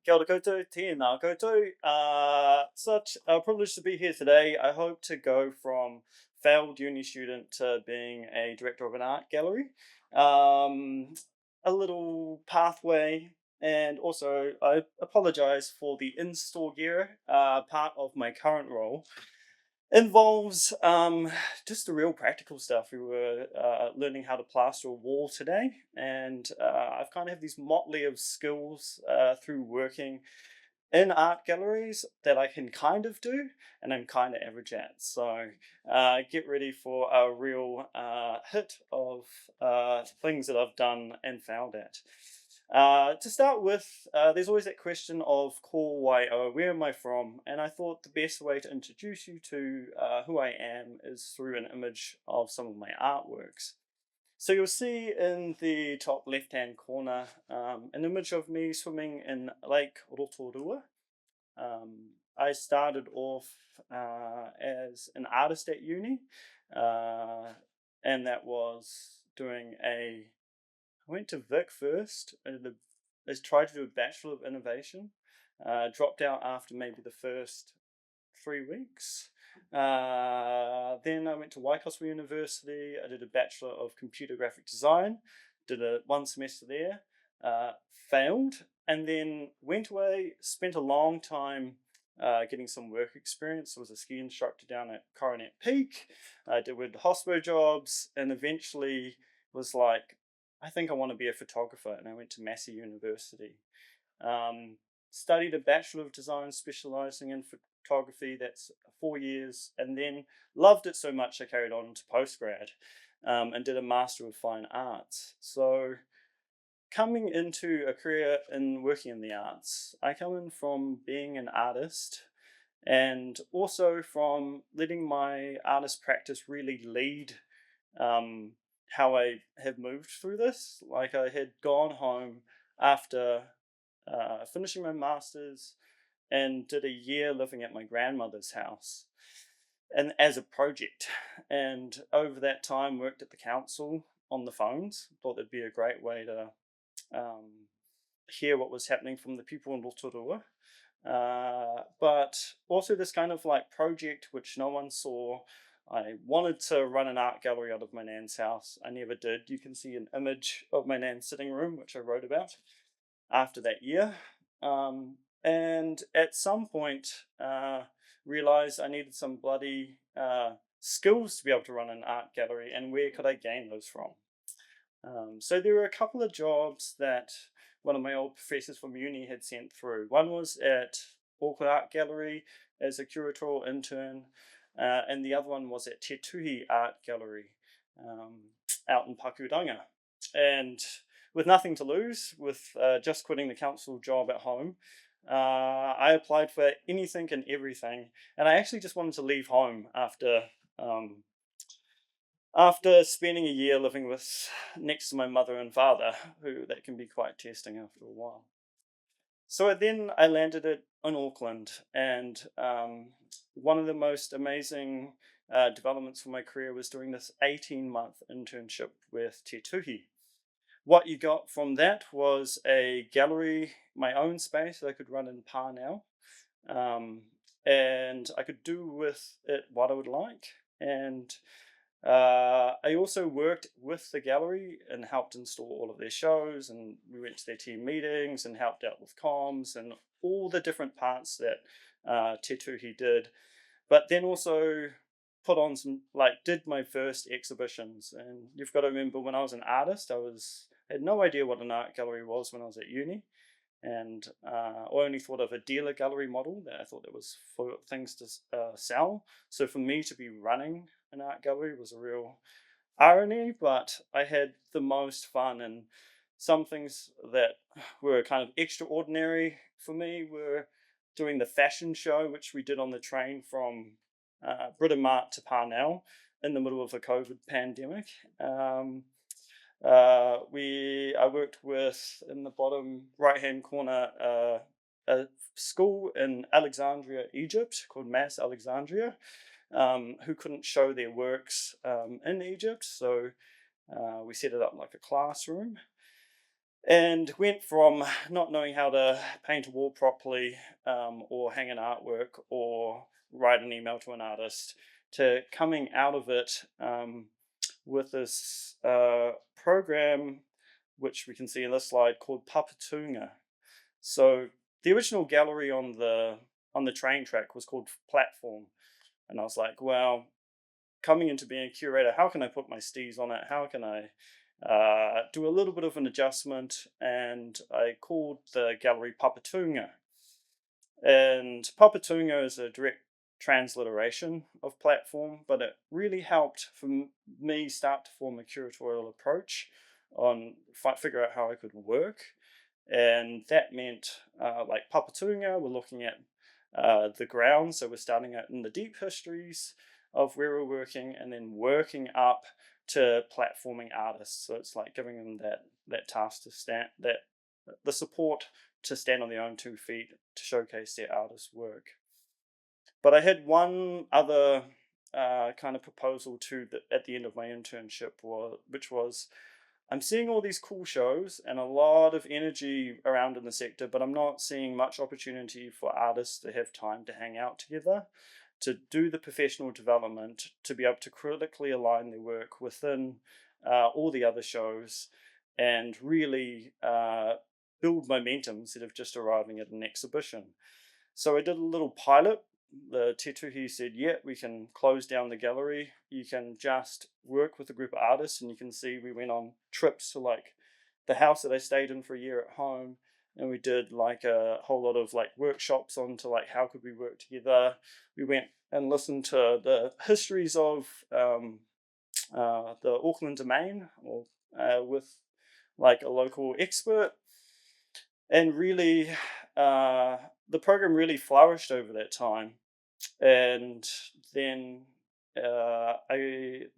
Kia ora koutou, tēnā koutou. Such a privilege to be here today. I hope to go from failed uni student to being a director of an art gallery. A little pathway, and also I apologise for the in-store gear. Part of my current role involves just the real practical stuff. We were learning how to plaster a wall today, and I've kind of have these motley of skills through working in art galleries that I can kind of do and I'm kind of average at. So get ready for a real hit of things that I've done and failed at. To start with, there's always that question of ko wai o, where am I from? And I thought the best way to introduce you to who I am is through an image of some of my artworks. So you'll see in the top left-hand corner an image of me swimming in Lake Rotorua. I started off as an artist at uni, and that was doing I went to Vic first. I tried to do a Bachelor of Innovation. Dropped out after maybe the first 3 weeks. Then I went to Waikato University. I did a Bachelor of Computer Graphic Design. Did one semester there. Failed, and then went away. Spent a long time getting some work experience. I was a ski instructor down at Coronet Peak. I did with hospo jobs, and eventually was like, I think I want to be a photographer, and I went to Massey University. Studied a Bachelor of Design specializing in photography. That's 4 years, and then loved it so much I carried on to postgrad and did a Master of Fine Arts. So coming into a career in working in the arts, I come in from being an artist and also from letting my artist practice really lead how I have moved through this. Like I had gone home after finishing my master's and did a year living at my grandmother's house and as a project. And over that time worked at the council on the phones. Thought it'd be a great way to hear what was happening from the people in Rotorua. But also this kind of like project which no one saw. I wanted to run an art gallery out of my nan's house. I never did. You can see an image of my nan's sitting room, which I wrote about after that year. And at some point, realized I needed some bloody skills to be able to run an art gallery, and where could I gain those from? So there were a couple of jobs that one of my old professors from uni had sent through. One was at Auckland Art Gallery as a curatorial intern, and the other one was at Te Tuhi Art Gallery out in Papatūnga. And with nothing to lose, with just quitting the council job at home, I applied for anything and everything, and I actually just wanted to leave home after spending a year living next to my mother and father, who that can be quite testing after a while. So then I landed in Auckland, and one of the most amazing developments for my career was doing this 18-month internship with Te Tuhi. What you got from that was a gallery, my own space that I could run in Parnell, and I could do with it what I would like. And I also worked with the gallery and helped install all of their shows, and we went to their team meetings and helped out with comms and all the different parts that Te Tuhi did. But then also put on did my first exhibitions. And you've got to remember, when I was an artist, I had no idea what an art gallery was when I was at uni. And I only thought of a dealer gallery model that I thought that was for things to sell. So for me to be running an art gallery was a real irony, but I had the most fun. And some things that were kind of extraordinary for me were doing the fashion show, which we did on the train from Britomart to Parnell in the middle of a COVID pandemic. I worked with, in the bottom right-hand corner, a school in Alexandria, Egypt, called Mass Alexandria, who couldn't show their works in Egypt, so we set it up like a classroom. and went from not knowing how to paint a wall properly, or hang an artwork or write an email to an artist, to coming out of it, with this program, which we can see in this slide, called Papatūnga. So the original gallery on the train track was called Platform, and I was like, well, coming into being a curator, how can I put my steez on it? How can I do a little bit of an adjustment? And I called the gallery Papatūnga. And Papatūnga is a direct transliteration of platform, but it really helped for me start to form a curatorial approach on figure out how I could work. And that meant, like Papatūnga, we're looking at the ground. So we're starting out in the deep histories of where we're working, and then working up to platforming artists. So it's like giving them that task to stand, that the support to stand on their own 2 feet to showcase their artist's work. But I had one other kind of proposal too that at the end of my internship, which was, I'm seeing all these cool shows and a lot of energy around in the sector, but I'm not seeing much opportunity for artists to have time to hang out together, to do the professional development, to be able to critically align their work within all the other shows, and really build momentum instead of just arriving at an exhibition. So I did a little pilot. The Te Tuhi said, yeah, we can close down the gallery. You can just work with a group of artists. And you can see we went on trips to like the house that I stayed in for a year at home. And we did like a whole lot of like workshops on to like how could we work together. We went and listened to the histories of the Auckland domain, or with like a local expert. And really, the program really flourished over that time. And then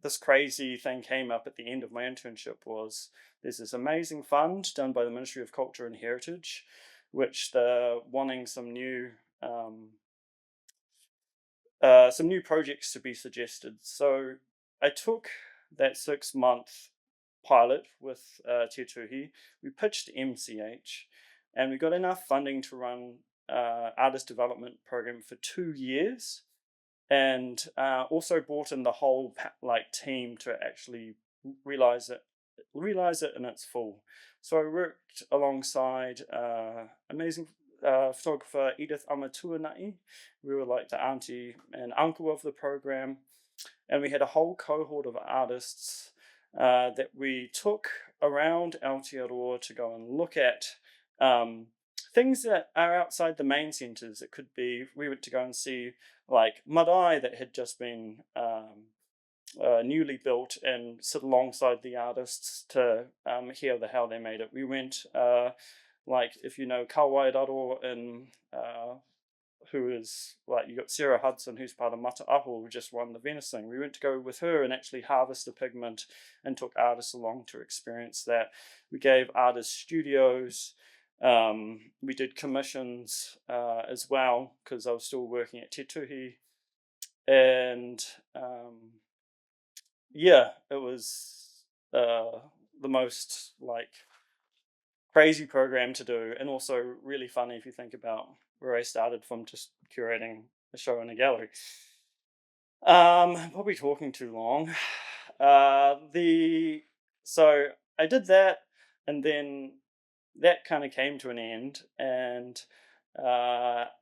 this crazy thing came up at the end of my internship. Was there's this amazing fund done by the Ministry of Culture and Heritage, which they're wanting some new projects to be suggested. So I took that 6 month pilot with Te Tuhi. We pitched MCH, and we got enough funding to run artist development program for 2 years, and also brought in the whole team to actually realize it in its full. So I worked alongside amazing photographer Edith Amatuanai. We were like the auntie and uncle of the program, and we had a whole cohort of artists that we took around Aotearoa to go and look at things that are outside the main centres. It could be, we went to go and see like marae that had just been newly built, and sit alongside the artists to hear how they made it. We went, like, if you know Kawairaro in who is like, you got Sarah Hudson, who's part of Mataaho, who just won the Venice thing. We went to go with her and actually harvest the pigment, and took artists along to experience that. We gave artists studios. We did commissions as well, because I was still working at Te Tuhi. And yeah, it was the most like crazy program to do, and also really funny if you think about where I started from, just curating a show in a gallery. Probably talking too long. So I did that, and then that kind of came to an end, and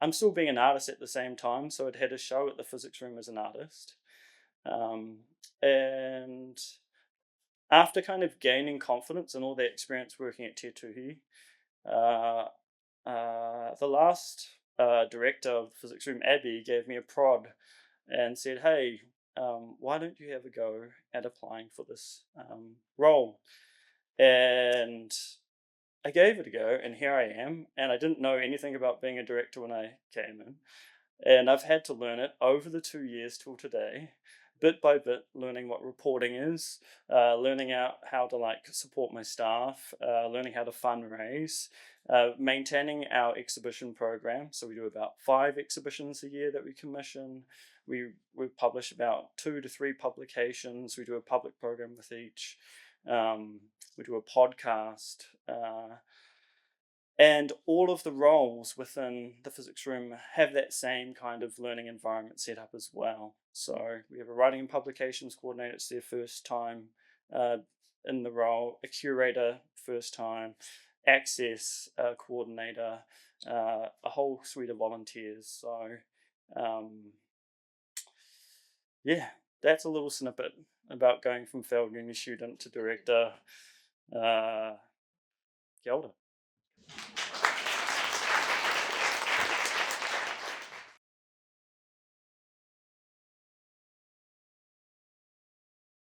I'm still being an artist at the same time. So I'd had a show at the physics room as an artist, and after kind of gaining confidence and all that experience working at Te Tuhi, uh, the last director of the physics room, Abby, gave me a prod and said, "Hey, why don't you have a go at applying for this role?" And I gave it a go, and here I am. And I didn't know anything about being a director when I came in, and I've had to learn it over the 2 years till today, bit by bit, learning what reporting is, learning out how to like support my staff, learning how to fundraise, maintaining our exhibition program. So we do about 5 exhibitions a year that we commission. We publish about 2 to 3 publications. We do a public program with each. We do a podcast. And all of the roles within the physics room have that same kind of learning environment set up as well. So we have a writing and publications coordinator, it's their first time in the role, a curator, first time, access coordinator, a whole suite of volunteers. So yeah, that's a little snippet about going from failed uni student to director. Kia ora.